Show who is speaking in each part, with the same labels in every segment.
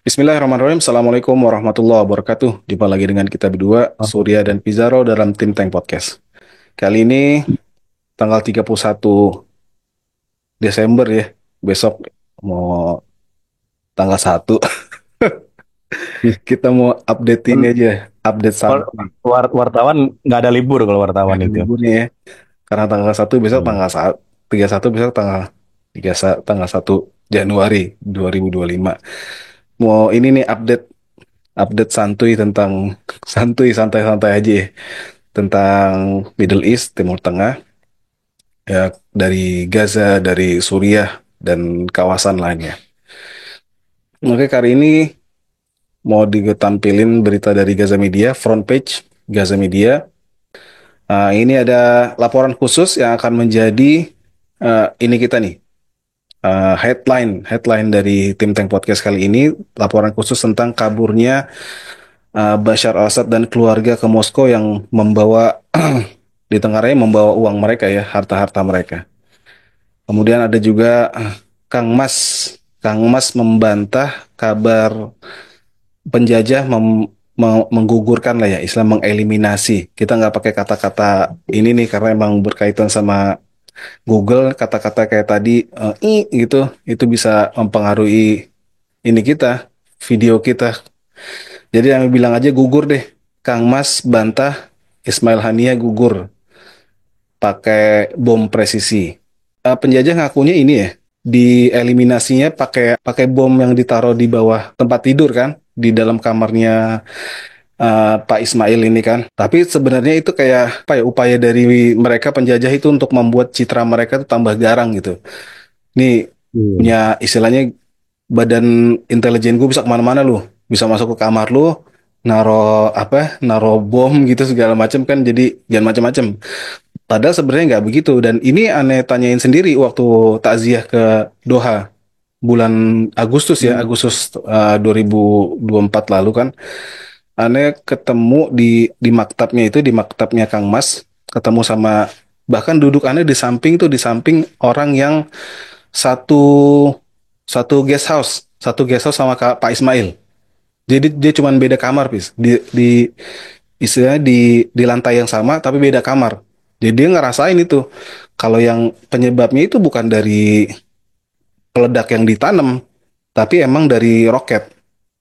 Speaker 1: Bismillahirrahmanirrahim. Assalamualaikum warahmatullahi wabarakatuh. Jumpa lagi dengan kita berdua,
Speaker 2: Oh,
Speaker 1: Surya dan Pizarro dalam Tim Tank Podcast. Kali ini tanggal 31 Desember ya. Besok mau tanggal 1. Kita mau update ini
Speaker 2: kan
Speaker 1: aja, update santuy.
Speaker 2: wartawan nggak ada libur kalau wartawan
Speaker 1: Ada
Speaker 2: itu.
Speaker 1: liburnya ya. Karena tanggal 1 besok
Speaker 2: Hmm.
Speaker 1: tanggal 1 besok tanggal 1 Januari 2025. Mau ini nih update update santuy tentang santai-santai aja ya. Tentang Middle East, Timur Tengah, ya dari Gaza, dari Suriah dan kawasan lainnya. Oke, kali ini mau ditampilin berita dari Gaza Media, front page Gaza Media. Ini ada laporan khusus yang akan menjadi ini kita nih, headline dari Tim Tank Podcast kali ini, laporan khusus tentang kaburnya Bashar al-Assad dan keluarga ke Moskow yang membawa di tengahnya membawa uang mereka ya, harta-harta mereka. Kemudian ada juga Kang Mas. Kang Mas membantah kabar penjajah menggugurkan lah ya, Islam mengeliminasi. Kita nggak pakai kata-kata ini nih karena emang berkaitan sama Google, kata-kata kayak tadi gitu, itu bisa mempengaruhi ini kita, video kita. Jadi yang bilang aja gugur deh. Kang Mas bantah Ismail Haniah gugur pakai bom presisi. Penjajah ngakunya ini ya, dieliminasinya pakai pakai bom yang ditaruh di bawah tempat tidur kan, di dalam kamarnya Pak Ismail ini kan. Tapi sebenarnya itu kayak apa ya, upaya dari mereka penjajah itu untuk membuat citra mereka tuh tambah garang gitu. Nih
Speaker 2: Iya.
Speaker 1: punya istilahnya badan intelijen gue bisa kemana-mana lu, bisa masuk ke kamar lu, naro bom gitu segala macam kan, jadi jangan macam-macam. Padahal sebenarnya nggak begitu. Dan ini aneh tanyain sendiri waktu takziah ke Doha bulan Agustus ya,
Speaker 2: Hmm.
Speaker 1: Agustus 2024 lalu kan. Aneh ketemu di maktabnya itu, di maktabnya Kang Mas, ketemu sama bahkan duduk aneh di samping tuh, di samping orang yang satu satu guest house sama Pak Ismail. Jadi dia cuma beda kamar, Pis. Di istilahnya di lantai yang sama tapi beda kamar. Jadi dia ngerasain itu. Kalau yang penyebabnya itu bukan dari peledak yang ditanam, tapi emang dari roket.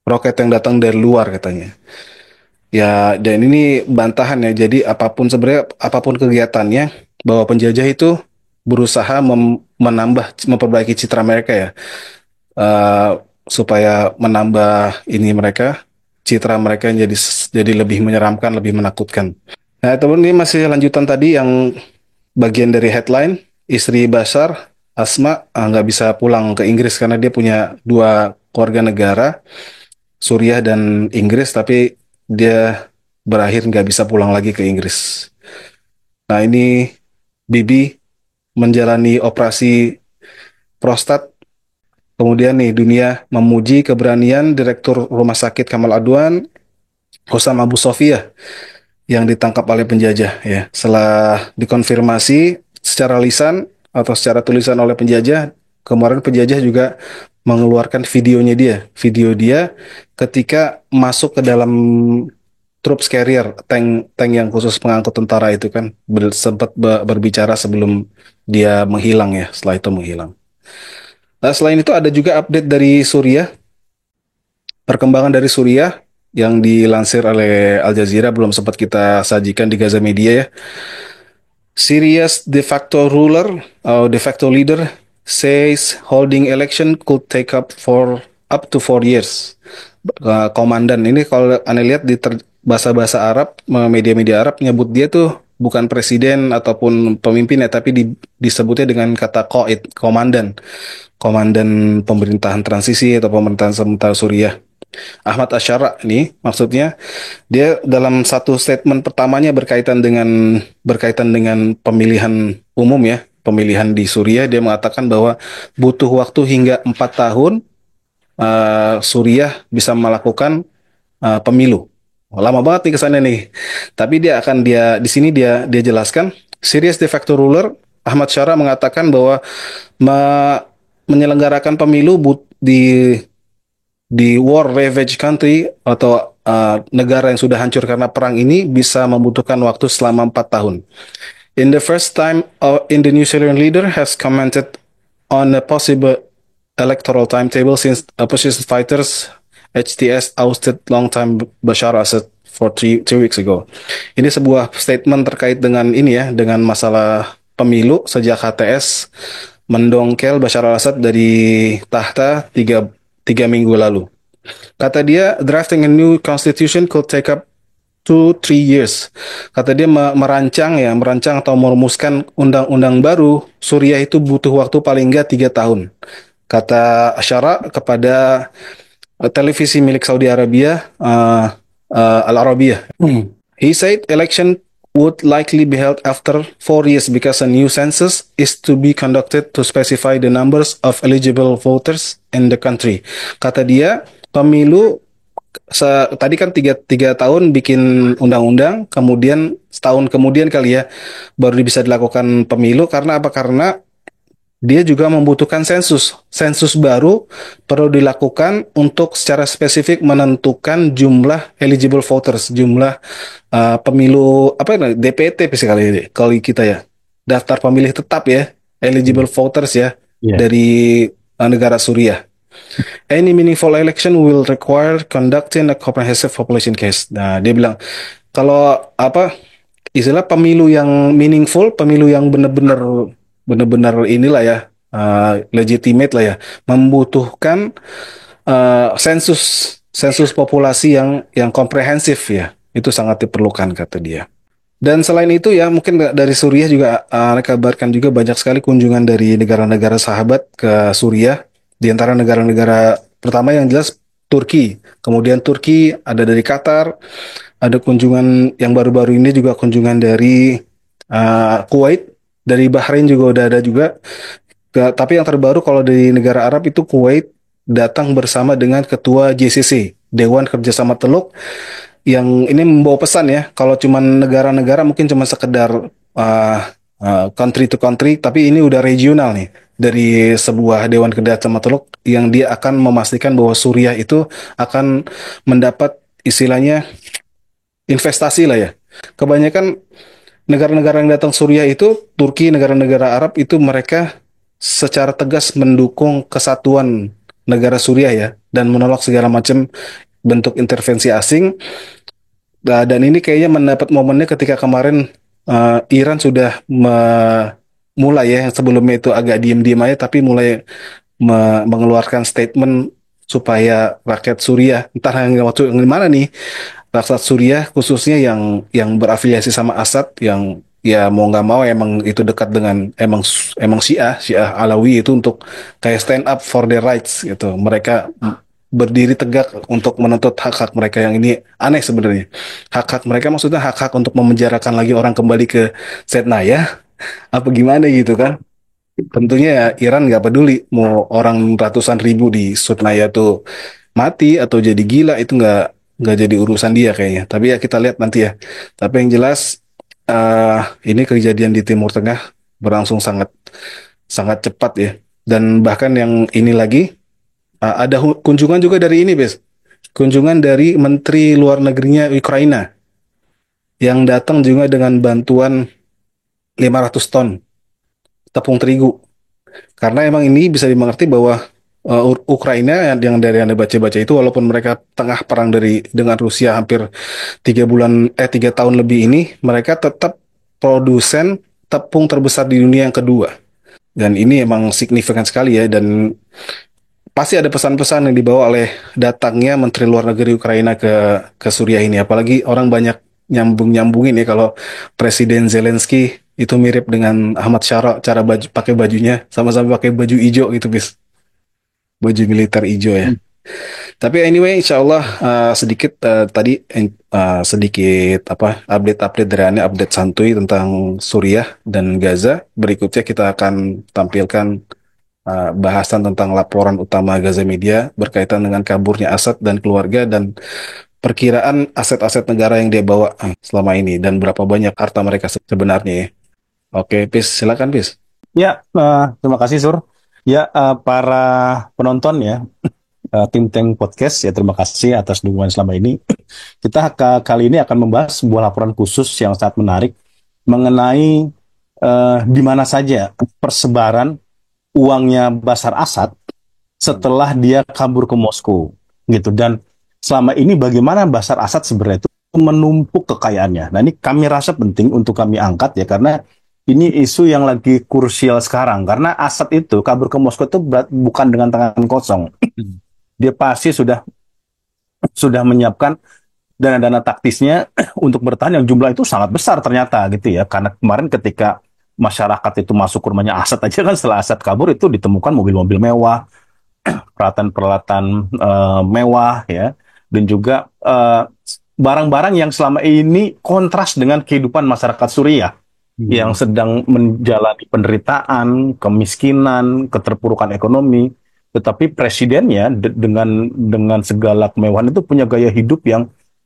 Speaker 1: Roket yang datang dari luar katanya. Ya, dan ini bantahan ya. Jadi apapun sebenarnya apapun kegiatannya, bahwa penjajah itu berusaha menambah memperbaiki citra mereka ya. Eh, supaya menambah ini mereka, citra mereka yang jadi lebih menyeramkan, lebih menakutkan. Nah, teman, ini masih lanjutan tadi yang bagian dari headline, istri Bashar, Asma, nggak bisa pulang ke Inggris karena dia punya dua keluarga negara, Suriah dan Inggris, tapi dia berakhir nggak bisa pulang lagi ke Inggris. Nah, ini Bibi menjalani operasi prostat. Kemudian nih, dunia memuji keberanian Direktur Rumah Sakit Kamal Adwan, Hosam Abu Sofia, yang ditangkap oleh penjajah ya. Setelah dikonfirmasi secara lisan atau secara tulisan oleh penjajah, kemarin penjajah juga mengeluarkan video dia ketika masuk ke dalam troops carrier, tank yang khusus pengangkut tentara itu kan, sempat berbicara sebelum dia menghilang ya, setelah itu menghilang. Nah, selain itu ada juga update dari Suriah, perkembangan dari Suriah yang dilansir oleh Al Jazeera, belum sempat kita sajikan di Gaza Media ya. Syria's de facto ruler atau de facto leader says holding election could take up to 4 years. Komandan ini kalau anda lihat di bahasa-bahasa Arab, media-media Arab nyebut dia tuh bukan presiden ataupun pemimpin ya, tapi disebutnya dengan kata qaid, komandan. Komandan pemerintahan transisi atau pemerintahan sementara Suriah. Ahmad Asyara ini maksudnya, dia dalam satu statement pertamanya berkaitan dengan pemilihan umum ya, pemilihan di Suriah, dia mengatakan bahwa butuh waktu hingga 4 tahun Suriah bisa melakukan pemilu. Lama banget nih kesannya nih. Tapi dia di sini dia jelaskan, Syria's de facto ruler Ahmad Syara mengatakan bahwa me- menyelenggarakan pemilu di war ravaged country atau negara yang sudah hancur karena perang ini bisa membutuhkan waktu selama 4 tahun. In the first time, Indonesian leader has commented on a possible electoral timetable since opposition fighters HTS ousted longtime Bashar Assad for three weeks ago. Ini sebuah statement terkait dengan ini ya, dengan masalah pemilu sejak HTS mendongkel Bashar al-Assad dari tahta tiga minggu lalu. Kata dia, drafting a new constitution could take up 2-3 years. Kata dia merancang atau merumuskan undang-undang baru Suriah itu butuh waktu paling nggak 3 tahun. Kata Syara kepada televisi milik Saudi Arabia, Al Arabia. He said election would likely be held after 4 years because a new census is to be conducted to specify the numbers of eligible voters in the country. Kata dia, pemilu tadi kan tiga tahun bikin undang-undang, kemudian setahun kemudian kali ya baru bisa dilakukan pemilu. Karena apa? Karena dia juga membutuhkan sensus. Sensus baru perlu dilakukan untuk secara spesifik menentukan jumlah eligible voters, jumlah pemilu apa ya, DPT sekali ini kalau kita ya, daftar pemilih tetap ya, eligible voters ya
Speaker 2: Iya.
Speaker 1: dari negara Suriah. Any meaningful election will require conducting a comprehensive population case. Nah, dia bilang kalau apa istilah pemilu yang meaningful, pemilu yang benar-benar inilah ya, legitimate lah ya, membutuhkan sensus sensus populasi yang komprehensif ya. Itu sangat diperlukan kata dia. Dan selain itu ya, mungkin dari Suriah juga kabarkan juga banyak sekali kunjungan dari negara-negara sahabat ke Suriah. Di antara negara-negara pertama yang jelas Turki. Kemudian Turki ada dari Qatar, ada kunjungan yang baru-baru ini juga kunjungan dari Kuwait, dari Bahrain juga udah ada juga. Tapi yang terbaru kalau dari negara Arab itu Kuwait datang bersama dengan Ketua JCC, Dewan Kerjasama Teluk, yang ini membawa pesan ya. Kalau cuma negara-negara mungkin cuma sekedar country to country, tapi ini udah regional nih dari sebuah Dewan Kerjasama Teluk yang dia akan memastikan bahwa Suriah itu akan mendapat istilahnya investasi lah ya. Kebanyakan negara-negara yang datang Suriah itu, Turki, negara-negara Arab itu mereka secara tegas mendukung kesatuan negara Suriah ya dan menolak segala macam bentuk intervensi asing. Nah, dan ini kayaknya mendapat momennya ketika kemarin Iran sudah mulai ya, yang sebelumnya itu agak diem-diem aja, tapi mulai mengeluarkan statement supaya rakyat Suriah, entah yang waktu yang mana nih, rakyat Suriah khususnya yang berafiliasi sama Assad, yang ya mau nggak mau emang itu dekat dengan emang Syiah Alawi itu untuk kayak stand up for their rights gitu. Mereka berdiri tegak untuk menuntut hak-hak mereka yang ini aneh sebenarnya. Hak-hak mereka maksudnya hak-hak untuk memenjarakan lagi orang kembali ke Setnaya apa gimana gitu kan. Tentunya ya Iran nggak peduli mau orang ratusan ribu di Setnaya tuh mati atau jadi gila, itu nggak jadi urusan dia kayaknya. Tapi ya kita lihat nanti ya. Tapi yang jelas ini kejadian di Timur Tengah berlangsung sangat sangat cepat ya. Dan bahkan yang ini lagi ada kunjungan juga dari ini, Bes. Kunjungan dari Menteri Luar Negerinya Ukraina yang datang juga dengan bantuan 500 ton tepung terigu. Karena emang ini bisa dimengerti bahwa Ukraina yang dari Anda baca-baca itu, walaupun mereka tengah perang dengan Rusia hampir 3 tahun lebih ini, mereka tetap produsen tepung terbesar di dunia yang kedua. Dan ini emang signifikan sekali ya, dan pasti ada pesan-pesan yang dibawa oleh datangnya Menteri Luar Negeri Ukraina ke Suriah ini. Apalagi orang banyak nyambungin ya kalau Presiden Zelensky itu mirip dengan Ahmad Syara, cara pakai bajunya sama-sama pakai baju hijau gitu, bis. Baju militer hijau ya.
Speaker 2: Hmm.
Speaker 1: Tapi anyway, insya Allah sedikit tadi sedikit apa update-update dari Anda, update santuy tentang Suriah dan Gaza. Berikutnya kita akan tampilkan bahasan tentang laporan utama Gaza Media berkaitan dengan kaburnya Assad dan keluarga dan perkiraan aset-aset negara yang dia bawa selama ini dan berapa banyak harta mereka sebenarnya ya. Oke, Pis, silakan Pis.
Speaker 2: Ya, terima kasih Sur. Ya, para penonton ya. Think Tank Podcast ya. Terima kasih atas dukungan selama ini. Kita kali ini akan membahas sebuah laporan khusus yang sangat menarik mengenai di mana saja persebaran uangnya Bashar Assad setelah dia kabur ke Moskow gitu. Dan selama ini bagaimana Bashar Assad sebenarnya itu menumpuk kekayaannya. Nah, ini kami rasa penting untuk kami angkat ya, karena ini isu yang lagi krusial sekarang, karena Assad itu kabur ke Moskow itu bukan dengan tangan kosong. Dia pasti sudah menyiapkan dana-dana taktisnya untuk bertahan, yang jumlah itu sangat besar ternyata gitu ya. Karena kemarin ketika masyarakat itu masuk ke rumahnya Assad aja kan, setelah Assad kabur itu ditemukan mobil-mobil mewah, peralatan-peralatan mewah ya, dan juga barang-barang yang selama ini kontras dengan kehidupan masyarakat Suriah yang sedang menjalani penderitaan, kemiskinan, keterpurukan ekonomi. Tetapi presidennya dengan segala kemewahan itu punya gaya hidup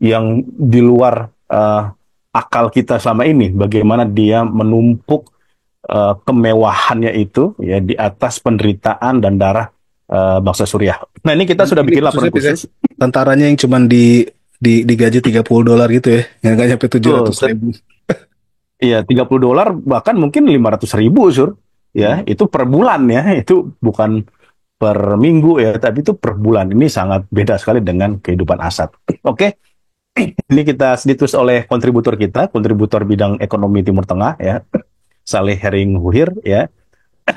Speaker 2: yang di luar akal kita selama ini. Bagaimana dia menumpuk kemewahannya itu ya di atas penderitaan dan darah bangsa Suriah. Nah, ini kita sudah
Speaker 1: Ini
Speaker 2: bikin laporan
Speaker 1: khususnya
Speaker 2: khusus.
Speaker 1: tentaranya yang cuman digaji $30 gitu ya, yang nggak nyampe tujuh
Speaker 2: Tuh,
Speaker 1: ratus ribu.
Speaker 2: iya, $30 bahkan mungkin 500.000 Sur. Ya, itu per bulan ya. Itu bukan per minggu ya, tapi itu per bulan. Ini sangat beda sekali dengan kehidupan Assad. Oke, ini kita ditulis oleh kontributor kita, kontributor bidang ekonomi Timur Tengah ya, Saleh Hering Huhir ya.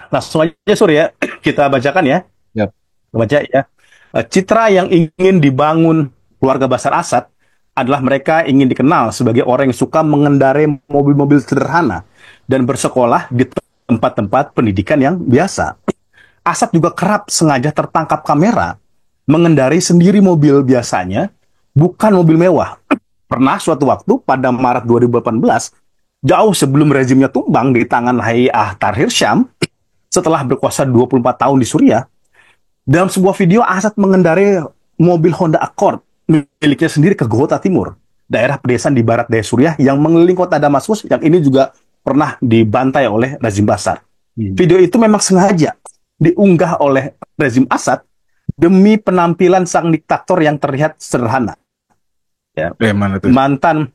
Speaker 2: Langsung aja Sur ya, kita bacakan ya.
Speaker 1: Yap.
Speaker 2: Baca ya. Citra yang ingin dibangun keluarga Bashar Assad adalah mereka ingin dikenal sebagai orang yang suka mengendarai mobil-mobil sederhana dan bersekolah di tempat-tempat pendidikan yang biasa. Assad juga kerap sengaja tertangkap kamera mengendarai sendiri mobil biasanya, bukan mobil mewah. Pernah suatu waktu pada Maret 2018, jauh sebelum rezimnya tumbang di tangan Hayat Tahrir Syam, setelah berkuasa 24 tahun di Suriah, dalam sebuah video Assad mengendarai mobil Honda Accord miliknya sendiri ke Ghouta Timur, daerah pedesaan di barat daya Suriah yang mengelilingi kota Damaskus, yang ini juga pernah dibantai oleh rezim Bashar. Video itu memang sengaja diunggah oleh rezim Assad demi penampilan sang diktator yang terlihat sederhana. Ya.
Speaker 1: Mana tuh?
Speaker 2: Mantan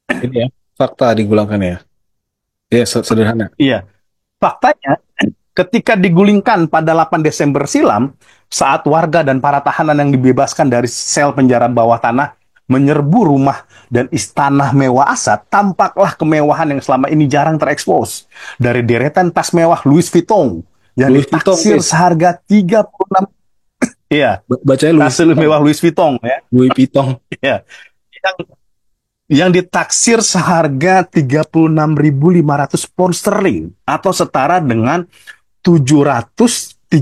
Speaker 1: Ini ya, fakta digulangkan ya. Ya, sederhana.
Speaker 2: iya, faktanya ketika digulingkan pada 8 Desember silam, saat warga dan para tahanan yang dibebaskan dari sel penjara bawah tanah menyerbu rumah dan istana mewah Assad, tampaklah kemewahan yang selama ini jarang terekspos. Dari deretan tas mewah Louis Vuitton yang
Speaker 1: Louis Vuitton,
Speaker 2: ditaksir
Speaker 1: guys.
Speaker 2: seharga 36, iya,
Speaker 1: Bacanya Louis
Speaker 2: tas
Speaker 1: Vuitton.
Speaker 2: mewah Louis Vuitton ya.
Speaker 1: Louis Vuitton.
Speaker 2: Ya. Yang ditaksir seharga 36.500 pound sterling atau setara dengan 730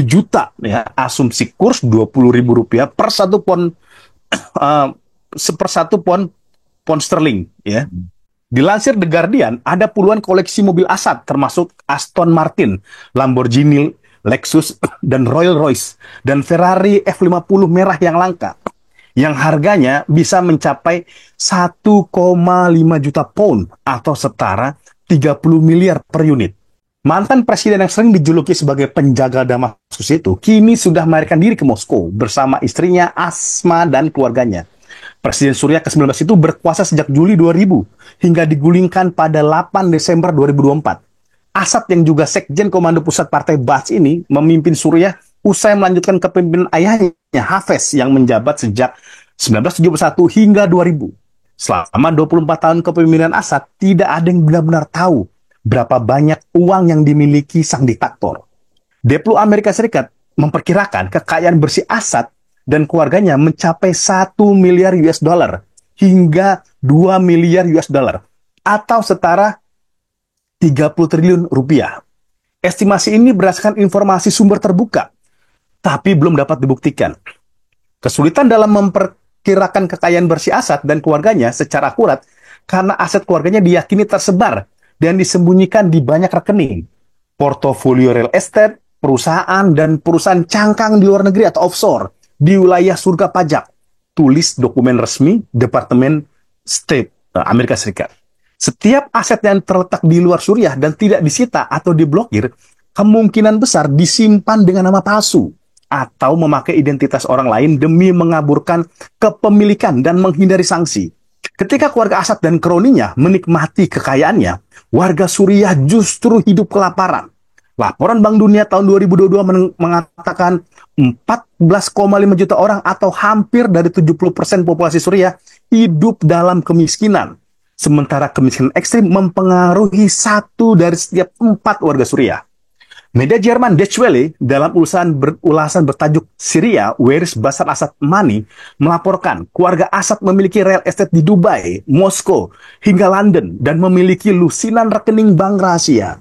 Speaker 2: juta ya, asumsi kurs 20.000 rupiah per satu pound, per satu pound sterling ya. Dilansir The Guardian, ada puluhan koleksi mobil Assad termasuk Aston Martin, Lamborghini, Lexus, dan Rolls-Royce, dan Ferrari F50 merah yang langka, yang harganya bisa mencapai 1,5 juta pound atau setara 30 miliar per unit. Mantan presiden yang sering dijuluki sebagai penjaga Damaskus itu kini sudah melarikan diri ke Moskow bersama istrinya Asma dan keluarganya. Presiden Suriah ke-19 itu berkuasa sejak Juli 2000 hingga digulingkan pada 8 Desember 2024. Assad yang juga sekjen Komando Pusat Partai Ba'ath ini memimpin Suriah usai melanjutkan kepemimpinan ayahnya Hafez yang menjabat sejak 1971 hingga 2000. Selama 24 tahun kepemimpinan Assad, tidak ada yang benar-benar tahu berapa banyak uang yang dimiliki sang diktator. Deplu Amerika Serikat memperkirakan kekayaan bersih Assad dan keluarganya mencapai 1 miliar US dollar hingga 2 miliar US dollar atau setara 30 triliun rupiah. Estimasi ini berdasarkan informasi sumber terbuka, tapi belum dapat dibuktikan. Kesulitan dalam memperkirakan kekayaan bersih Assad dan keluarganya secara akurat karena aset keluarganya diyakini tersebar dan disembunyikan di banyak rekening, portofolio real estate, perusahaan, dan perusahaan cangkang di luar negeri atau offshore di wilayah surga pajak, tulis dokumen resmi Departemen State Amerika Serikat. Setiap aset yang terletak di luar Suriah dan tidak disita atau diblokir, kemungkinan besar disimpan dengan nama palsu atau memakai identitas orang lain demi mengaburkan kepemilikan dan menghindari sanksi. Ketika keluarga Asad dan kroninya menikmati kekayaannya, warga Suriah justru hidup kelaparan. Laporan Bank Dunia tahun 2022 mengatakan 14,5 juta orang atau hampir dari 70% populasi Suriah hidup dalam kemiskinan. Sementara kemiskinan ekstrim mempengaruhi 1 dari setiap 4 warga Suriah. Media Jerman Deutsche Welle dalam ulasan bertajuk Syria, Where is Bashar Assad Money, melaporkan keluarga Assad memiliki real estate di Dubai, Moskow, hingga London dan memiliki lusinan rekening bank rahasia.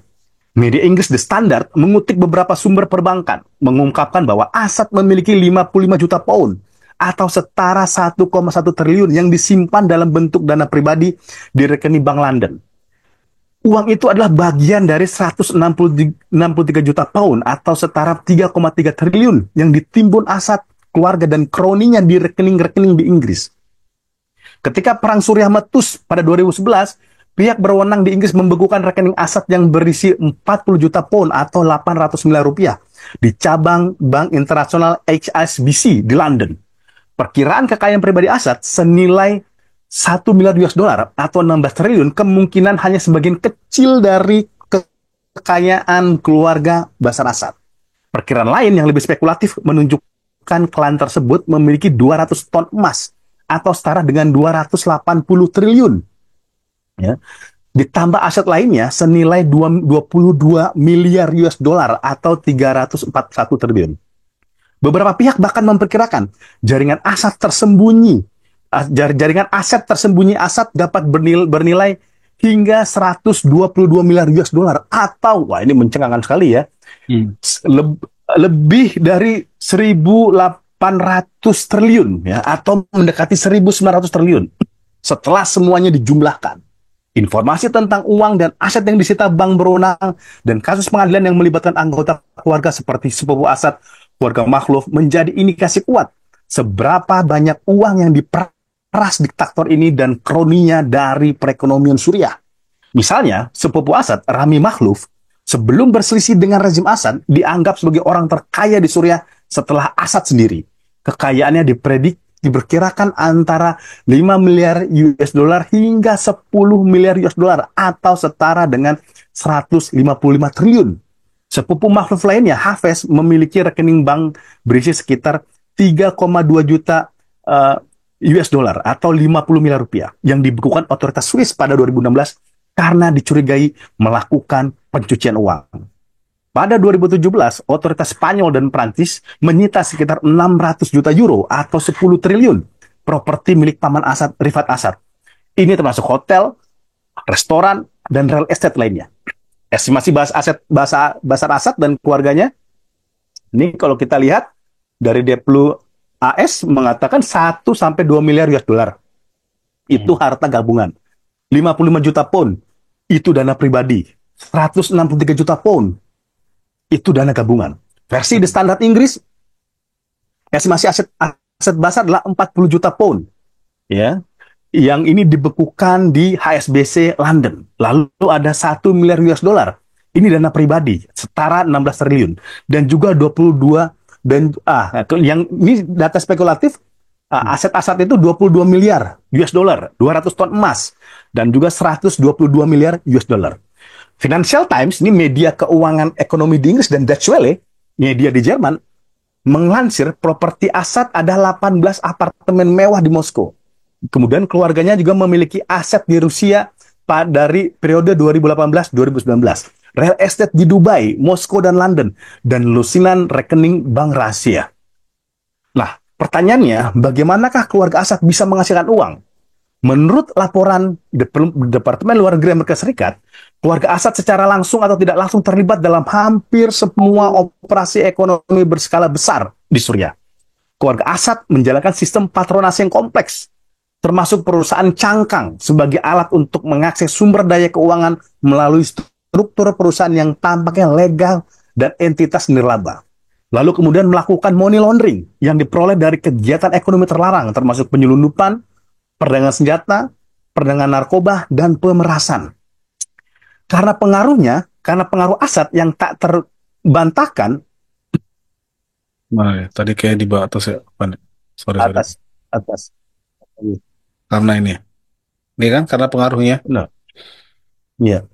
Speaker 2: Media Inggris The Standard mengutip beberapa sumber perbankan mengungkapkan bahwa Assad memiliki 55 juta pound atau setara 1,1 triliun yang disimpan dalam bentuk dana pribadi di rekening bank London. Uang itu adalah bagian dari 163 juta pound atau setara 3,3 triliun yang ditimbun Assad, keluarga, dan kroninya di rekening-rekening di Inggris. Ketika Perang Suriah meletus pada 2011, pihak berwenang di Inggris membekukan rekening Assad yang berisi 40 juta pound atau 800 miliar rupiah di cabang Bank Internasional HSBC di London. Perkiraan kekayaan pribadi Assad senilai 1 miliar US dollar atau 16 triliun kemungkinan hanya sebagian kecil dari kekayaan keluarga Bashar Assad. Perkiraan lain yang lebih spekulatif menunjukkan klan tersebut memiliki 200 ton emas atau setara dengan 280 triliun. Ya. Ditambah aset lainnya senilai 22 miliar US dollar atau 341 triliun. Beberapa pihak bahkan memperkirakan jaringan aset tersembunyi Assad dapat bernilai hingga 122 miliar US dollar atau, wah ini mencengangkan sekali ya, lebih dari 1.800 triliun ya, atau mendekati 1.900 triliun setelah semuanya dijumlahkan. Informasi tentang uang dan aset yang disita bank berwenang dan kasus pengadilan yang melibatkan anggota keluarga seperti sepupu Assad, keluarga Makhluf menjadi indikasi kuat seberapa banyak uang yang diperas diktator ini dan kroninya dari perekonomian Suriah. Misalnya, sepupu Assad, Rami Makhluf, sebelum berselisih dengan rezim Assad, dianggap sebagai orang terkaya di Suriah setelah Assad sendiri. Kekayaannya diperkirakan antara 5 miliar US dollar hingga 10 miliar US dollar atau setara dengan 155 triliun. Sepupu Makhluf lainnya, Hafez, memiliki rekening bank berisi sekitar 3,2 juta US dollar atau 50 miliar rupiah yang dibekukan otoritas Swiss pada 2016 karena dicurigai melakukan pencucian uang. Pada 2017, otoritas Spanyol dan Prancis menyita sekitar 600 juta euro atau 10 triliun properti milik paman Assad, Rifat Assad. Ini termasuk hotel, restoran, dan real estate lainnya. Estimasi Bashar Assad dan keluarganya, ini kalau kita lihat dari Deplu AS mengatakan 1-2 miliar US dollar. Itu harta gabungan. 55 juta pound, itu dana pribadi. 163 juta pound, itu dana gabungan. Versi The Standard Inggris, estimasi aset Bashar adalah 40 juta pound. Ya, yang ini dibekukan di HSBC London. Lalu ada 1 miliar US dollar. Ini dana pribadi, setara 16 triliun. Dan juga 22 dan yang ini data spekulatif, aset-aset itu 22 miliar US dollar, 200 ton emas dan juga 122 miliar US dollar. Financial Times, ini media keuangan ekonomi di Inggris, dan Deutsche Welle, media di Jerman, melansir properti Assad ada 18 apartemen mewah di Moskow. Kemudian keluarganya juga memiliki aset di Rusia dari periode 2018-2019. Real estate di Dubai, Moskow, dan London, dan lusinan rekening bank rahasia. Nah, pertanyaannya, bagaimanakah keluarga Assad bisa menghasilkan uang? Menurut laporan Departemen Luar Negeri Amerika Serikat, keluarga Assad secara langsung atau tidak langsung terlibat dalam hampir semua operasi ekonomi berskala besar di Suriah. Keluarga Assad menjalankan sistem patronase yang kompleks, termasuk perusahaan cangkang sebagai alat untuk mengakses sumber daya keuangan melalui struktur perusahaan yang tampaknya legal dan entitas nirlaba. Lalu kemudian melakukan money laundering yang diperoleh dari kegiatan ekonomi terlarang, termasuk penyelundupan, perdagangan senjata, perdagangan narkoba, dan pemerasan. Karena pengaruh Assad yang tak terbantahkan,
Speaker 1: Nah, ya, tadi kayak di bawah atas ya. Apa nih? Sorry, sorry.
Speaker 2: Atas, atas.
Speaker 1: Karena ini ya. Ini kan karena pengaruhnya.
Speaker 2: Nah, iya.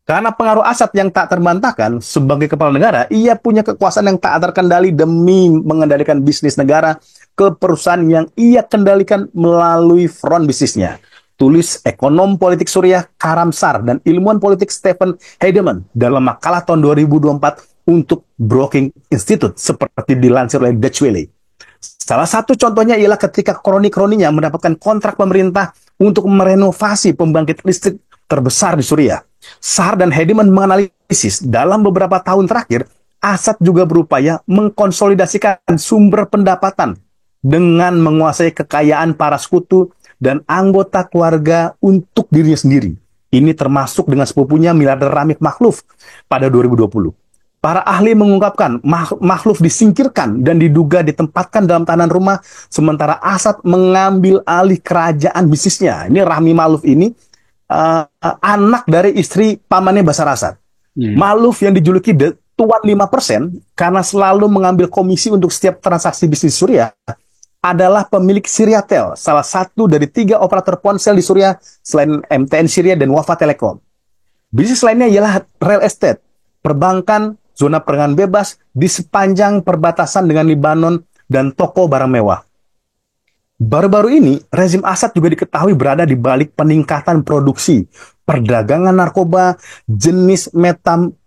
Speaker 2: Karena pengaruh Asad yang tak terbantahkan sebagai kepala negara, ia punya kekuasaan yang tak terkendali demi mengendalikan bisnis negara ke perusahaan yang ia kendalikan melalui front bisnisnya. Tulis ekonom politik Suriah Karamsar dan ilmuwan politik Stephen Heidemann dalam makalah tahun 2024 untuk Brookings Institute seperti dilansir oleh Deutsche Welle. Salah satu contohnya ialah ketika kroni-kroninya mendapatkan kontrak pemerintah untuk merenovasi pembangkit listrik terbesar di Suriah. Sar dan Hediman menganalisis dalam beberapa tahun terakhir, Assad juga berupaya mengkonsolidasikan sumber pendapatan dengan menguasai kekayaan para sekutu dan anggota keluarga untuk dirinya sendiri. Ini termasuk dengan sepupunya miliarder Ramik Makhluf pada 2020. Para ahli mengungkapkan Makhluf disingkirkan dan diduga ditempatkan dalam tahanan rumah sementara Assad mengambil alih kerajaan bisnisnya. Ini Rahmi Makhluf ini anak dari istri pamannya Bashar Assad.
Speaker 1: Hmm.
Speaker 2: Makhluf yang dijuluki Tuan 5% karena selalu mengambil komisi untuk setiap transaksi bisnis Suriah adalah pemilik Syriatel, salah satu dari 3 operator ponsel di Suriah selain MTN Syria dan Wafa Telekom. Bisnis lainnya ialah real estate, perbankan, zona perdagangan bebas di sepanjang perbatasan dengan Lebanon, dan toko barang mewah. Baru-baru ini, rezim Assad juga diketahui berada di balik peningkatan produksi, perdagangan narkoba jenis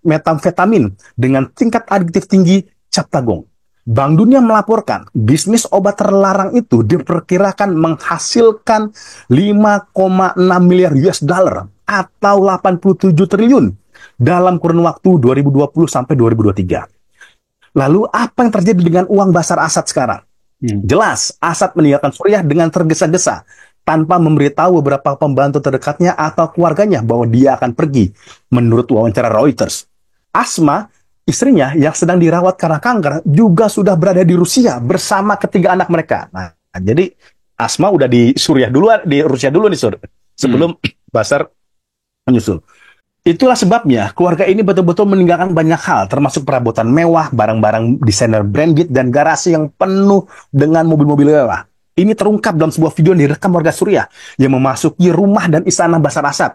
Speaker 2: metamfetamin dengan tingkat adiktif tinggi cap tagong. Bank Dunia melaporkan bisnis obat terlarang itu diperkirakan menghasilkan 5,6 miliar US dollar atau 87 triliun dalam kurun waktu 2020 sampai 2023. Lalu apa yang terjadi dengan uang Bashar Assad sekarang? Jelas, Assad meninggalkan Suriah dengan tergesa-gesa tanpa memberitahu beberapa pembantu terdekatnya atau keluarganya bahwa dia akan pergi, menurut wawancara Reuters. Asma, istrinya yang sedang dirawat karena kanker, juga sudah berada di Rusia bersama ketiga anak mereka. Nah, jadi Asma udah di Suriah dulu, di Rusia dulu nih, Sur, sebelum Bashar menyusul. Itulah sebabnya keluarga ini betul-betul meninggalkan banyak hal, termasuk perabotan mewah, barang-barang desainer branded, dan garasi yang penuh dengan mobil-mobil mewah. Ini terungkap dalam sebuah video yang direkam warga Suriah yang memasuki rumah dan istana Bashar Assad.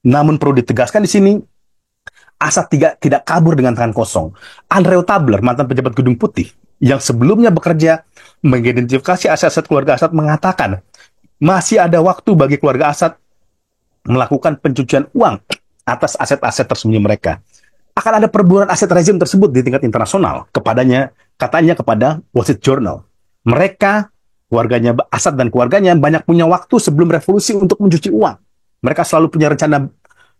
Speaker 2: Namun perlu ditegaskan di sini, Assad tidak kabur dengan tangan kosong. Andreu Tabler, mantan pejabat Gedung Putih, yang sebelumnya bekerja mengidentifikasi aset-aset keluarga Assad, mengatakan masih ada waktu bagi keluarga Assad melakukan pencucian uang atas aset-aset tersembunyi mereka. Akan ada perburuan aset rezim tersebut di tingkat internasional katanya kepada Wall Street Journal. Mereka, keluarganya Assad dan keluarganya banyak punya waktu sebelum revolusi untuk mencuci uang. Mereka selalu punya rencana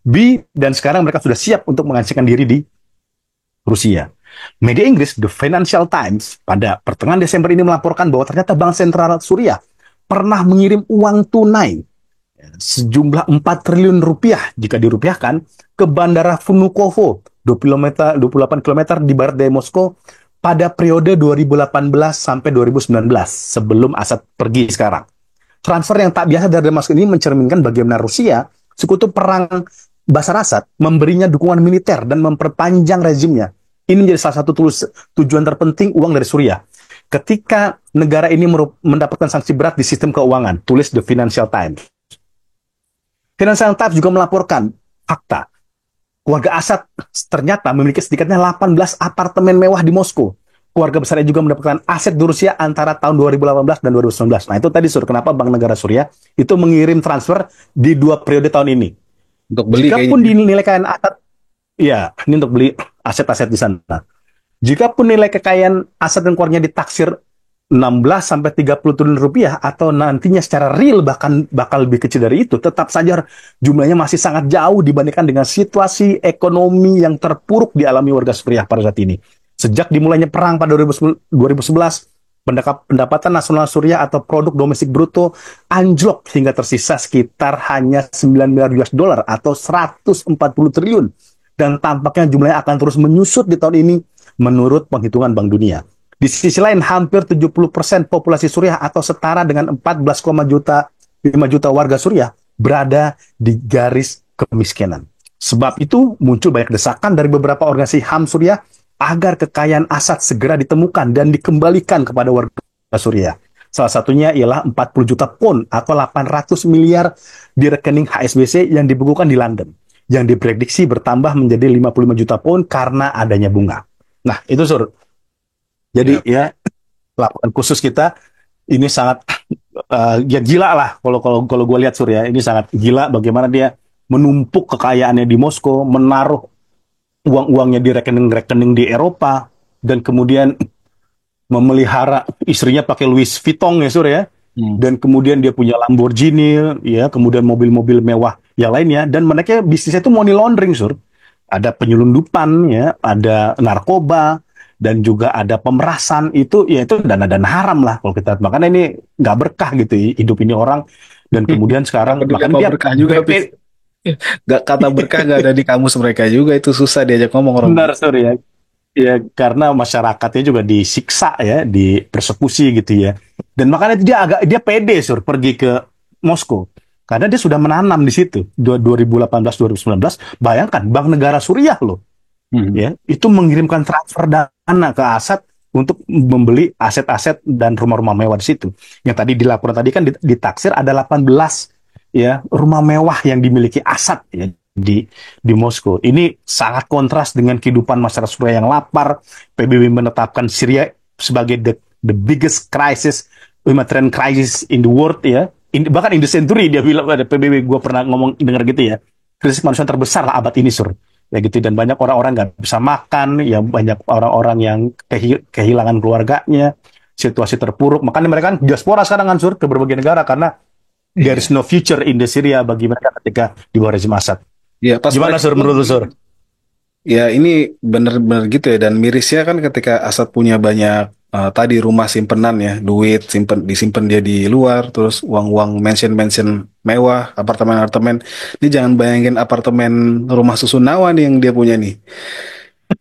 Speaker 2: B dan sekarang mereka sudah siap untuk mengasingkan diri di Rusia. Media Inggris The Financial Times pada pertengahan Desember ini melaporkan bahwa ternyata Bank Sentral Suriah pernah mengirim uang tunai sejumlah 4 triliun rupiah jika dirupiahkan ke Bandara Vnukovo 28 km di barat dari Moskow pada periode 2018 sampai 2019 sebelum Assad pergi sekarang. Transfer yang tak biasa dari Damaskus ini mencerminkan bagaimana Rusia, sekutu perang Bashar Assad, memberinya dukungan militer dan memperpanjang rezimnya. Ini menjadi salah satu tujuan terpenting uang dari Suriah. Ketika negara ini mendapatkan sanksi berat di sistem keuangan, tulis The Financial Times. Financial Times juga melaporkan fakta. Keluarga Assad ternyata memiliki sedikitnya 18 apartemen mewah di Moskow. Keluarga besarnya juga mendapatkan aset di Rusia antara tahun 2018 dan 2019. Nah, itu tadi, Sur, kenapa Bank Negara Suriah itu mengirim transfer di 2 periode tahun ini.
Speaker 1: Untuk beli
Speaker 2: Jikapun
Speaker 1: kayaknya.
Speaker 2: dinilai kekayaan Assad, ya, ini untuk beli aset-aset di sana. Jikapun nilai kekayaan Assad dan keluarganya ditaksir 16 sampai 30 triliun rupiah atau nantinya secara real bahkan bakal lebih kecil dari itu, tetap saja jumlahnya masih sangat jauh dibandingkan dengan situasi ekonomi yang terpuruk dialami warga Suriah pada saat ini. Sejak dimulainya perang pada 2011, pendapatan nasional Suriah atau produk domestik bruto anjlok hingga tersisa sekitar hanya 9 miliar US dollar atau 140 triliun. Dan tampaknya jumlahnya akan terus menyusut di tahun ini menurut penghitungan Bank Dunia. Di sisi lain, hampir 70% populasi Suriah atau setara dengan 14,5 juta warga Suriah berada di garis kemiskinan. Sebab itu muncul banyak desakan dari beberapa organisasi HAM Suriah agar kekayaan Assad segera ditemukan dan dikembalikan kepada warga Suriah. Salah satunya ialah 40 juta pound atau 800 miliar di rekening HSBC yang dibekukan di London, yang diprediksi bertambah menjadi 55 juta pound karena adanya bunga. Nah, itu Sur. Jadi
Speaker 1: Ya.
Speaker 2: ya, laporan khusus kita ini sangat ya gila lah kalau kalau kalau gue lihat Surya, ini sangat gila bagaimana dia menumpuk kekayaannya di Moskow, menaruh uang-uangnya di rekening-rekening di Eropa, dan kemudian memelihara istrinya pakai Louis Vuitton ya Sur ya,
Speaker 1: Hmm.
Speaker 2: dan kemudian dia punya Lamborghini ya, kemudian mobil-mobil mewah yang lainnya, dan mereka bisnisnya itu money laundering Sur, ada penyelundupan ya, ada narkoba, dan juga ada pemerasan. Itu ya itu dana-dana haram lah kalau kita, makanya ini nggak berkah gitu hidup ini orang. Dan kemudian
Speaker 1: Nggak
Speaker 2: sekarang
Speaker 1: peduli
Speaker 2: makanya
Speaker 1: apa
Speaker 2: dia
Speaker 1: berkah juga,
Speaker 2: BP.
Speaker 1: Pis. Nggak, kata berkah nggak ada di kamus mereka juga, itu susah diajak ngomong orang.
Speaker 2: Benar Sur ya. Ya, karena masyarakatnya juga disiksa ya, dipersekusi gitu ya. Dan makanya dia pede Sur pergi ke Moskow. Karena dia sudah menanam di situ. 2018 2019, bayangkan Bank Negara Suriah loh
Speaker 1: Hmm.
Speaker 2: ya, itu mengirimkan transfer dana ke Assad untuk membeli aset-aset dan rumah-rumah mewah di situ. Yang tadi dilaporan tadi kan ditaksir ada 18 ya rumah mewah yang dimiliki Assad ya di Moskow. Ini sangat kontras dengan kehidupan masyarakat Suriah yang lapar. PBB menetapkan Syria sebagai the biggest crisis, humanitarian crisis in the world ya. Bahkan in the century dia bilang, ada PBB, gue pernah ngomong dengar gitu ya. Krisis kemanusiaan terbesar lah abad ini Sur ya gitu, dan banyak orang-orang nggak bisa makan ya, banyak orang-orang yang kehilangan keluarganya, situasi terpuruk, makanya mereka kan diaspora sekarang kan Sur ke berbagai negara karena there is
Speaker 1: Iya.
Speaker 2: no future in the Syria bagi mereka ketika di bawah rezim Assad.
Speaker 1: Ya, pas
Speaker 2: Gimana
Speaker 1: mereka
Speaker 2: Sur
Speaker 1: pulang.
Speaker 2: menurut lu, Sur?
Speaker 1: Ya, ini bener-bener gitu ya. Dan mirisnya kan ketika Asad punya banyak tadi rumah simpenan ya, duit disimpan dia di luar, terus uang-uang mansion-mansion mewah, apartemen-apartemen. Ini jangan bayangin apartemen rumah susun Nawa nih yang dia punya nih.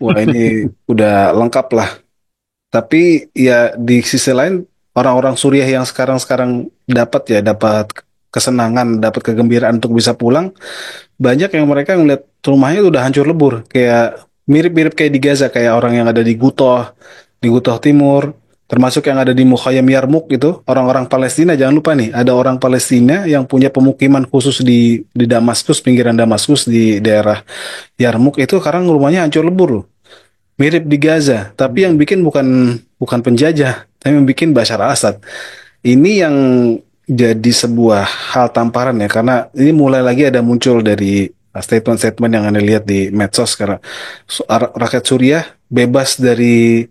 Speaker 1: Wah, ini udah lengkap lah. Tapi ya di sisi lain, orang-orang Suriah yang sekarang-sekarang dapat kesenangan, dapat kegembiraan untuk bisa pulang, banyak yang mereka ngeliat rumahnya udah hancur lebur, kayak mirip-mirip kayak di Gaza, kayak orang yang ada di Gutoh Timur, termasuk yang ada di Mukhayam Yarmuk itu, orang-orang Palestina. Jangan lupa nih, ada orang Palestina yang punya pemukiman khusus di Damaskus, pinggiran Damaskus di daerah Yarmuk itu sekarang rumahnya hancur lebur loh. Mirip di Gaza, tapi yang bikin bukan bukan penjajah, tapi yang bikin Bashar Assad. Ini yang jadi sebuah hal tamparan ya, karena ini mulai lagi ada muncul dari statement-statement yang Anda lihat di medsos sekarang. Rakyat Suriah bebas dari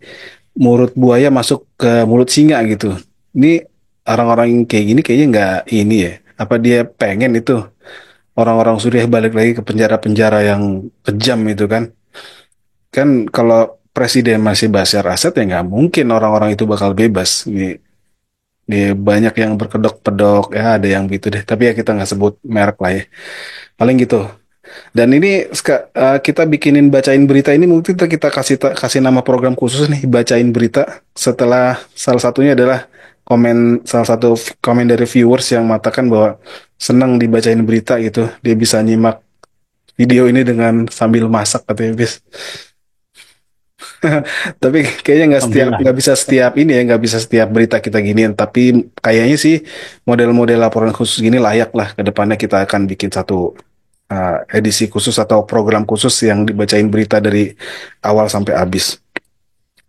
Speaker 1: mulut buaya masuk ke mulut singa gitu. Ini orang-orang yang kayak gini kayaknya nggak ini ya. Apa dia pengen itu orang-orang Suriah balik lagi ke penjara-penjara yang kejam itu kan? Kan kalau presiden masih Bashar Assad ya nggak mungkin orang-orang itu bakal bebas. Dia banyak yang berkedok-pedok ya, ada yang gitu deh, tapi ya kita nggak sebut merek lah ya, paling gitu. Dan ini kita bikinin bacain berita ini, mungkin kita kasih kasih nama program khusus nih, bacain berita. Setelah salah satunya adalah salah satu komen dari viewers yang mengatakan bahwa senang dibacain berita gitu, dia bisa nyimak video ini dengan sambil masak katanya bis. Tapi kayaknya
Speaker 2: Alhamdulillah.
Speaker 1: nggak bisa setiap ini ya, nggak bisa setiap berita kita giniin. Tapi kayaknya sih model-model laporan khusus gini layak lah. Ke depannya kita akan bikin satu edisi khusus atau program khusus yang dibacain berita dari awal sampai habis.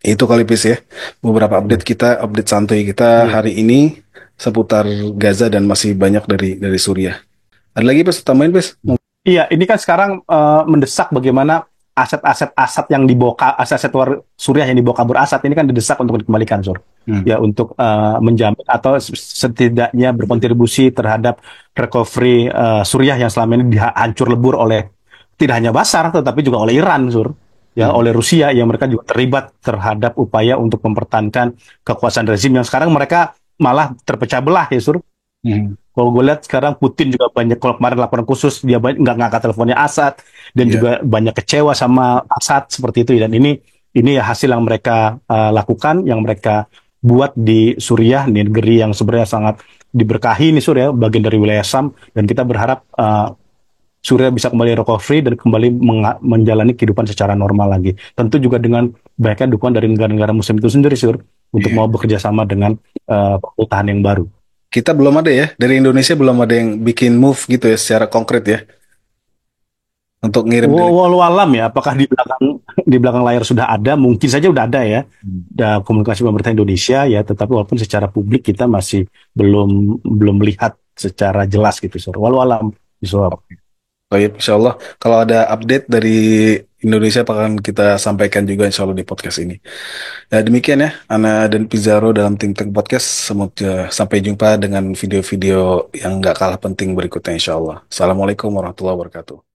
Speaker 1: Itu kali Pis ya. Beberapa update kita, update santuy kita
Speaker 2: Iya.
Speaker 1: hari ini seputar Gaza dan masih banyak dari Suriah. Ada lagi Pis, tambahin Pis?
Speaker 2: Iya, ini kan sekarang mendesak bagaimana aset-aset Assad yang dibawa aset-aset luar Suriah yang dibawa kabur Assad ini kan didesak untuk dikembalikan, Sur.
Speaker 1: Hmm.
Speaker 2: Ya, untuk menjamin atau setidaknya berkontribusi terhadap recovery Suriah yang selama ini hancur lebur oleh tidak hanya Bashar tetapi juga oleh Iran, Sur. Ya,
Speaker 1: Hmm.
Speaker 2: oleh Rusia yang mereka juga terlibat terhadap upaya untuk mempertahankan kekuasaan rezim yang sekarang mereka malah terpecah belah ya, Sur.
Speaker 1: Hmm.
Speaker 2: Kalau gue lihat sekarang Putin juga banyak, kalau kemarin laporan khusus dia nggak ngangkat teleponnya Assad, dan
Speaker 1: Iya.
Speaker 2: juga banyak kecewa sama Assad seperti itu. Dan ini ya hasil yang mereka lakukan, yang mereka buat di Suriah, di negeri yang sebenarnya sangat diberkahi nih Suriah, bagian dari wilayah Syam. Dan kita berharap Suriah bisa kembali recovery dan kembali menjalani kehidupan secara normal lagi. Tentu juga dengan banyaknya dukungan dari negara-negara Muslim itu sendiri, Sur, untuk
Speaker 1: Iya.
Speaker 2: mau bekerja sama dengan pemerintahan yang baru.
Speaker 1: Kita belum ada ya, dari Indonesia belum ada yang bikin move gitu ya secara konkret ya untuk ngirim
Speaker 2: Walau alam ya, apakah di belakang layar sudah ada? Mungkin saja sudah ada ya, ada komunikasi pemerintah Indonesia ya, tetapi walaupun secara publik kita masih belum melihat secara jelas gitu, Sur. Walau alam, Sur.
Speaker 1: Baik, insya Allah. Kalau ada update dari Indonesia akan kita sampaikan juga insya Allah di podcast ini. Ya, demikian ya, Ana dan Pizarro dalam Think Tank Podcast. Semoga sampai jumpa dengan video-video yang nggak kalah penting berikutnya insya Allah. Assalamualaikum warahmatullahi wabarakatuh.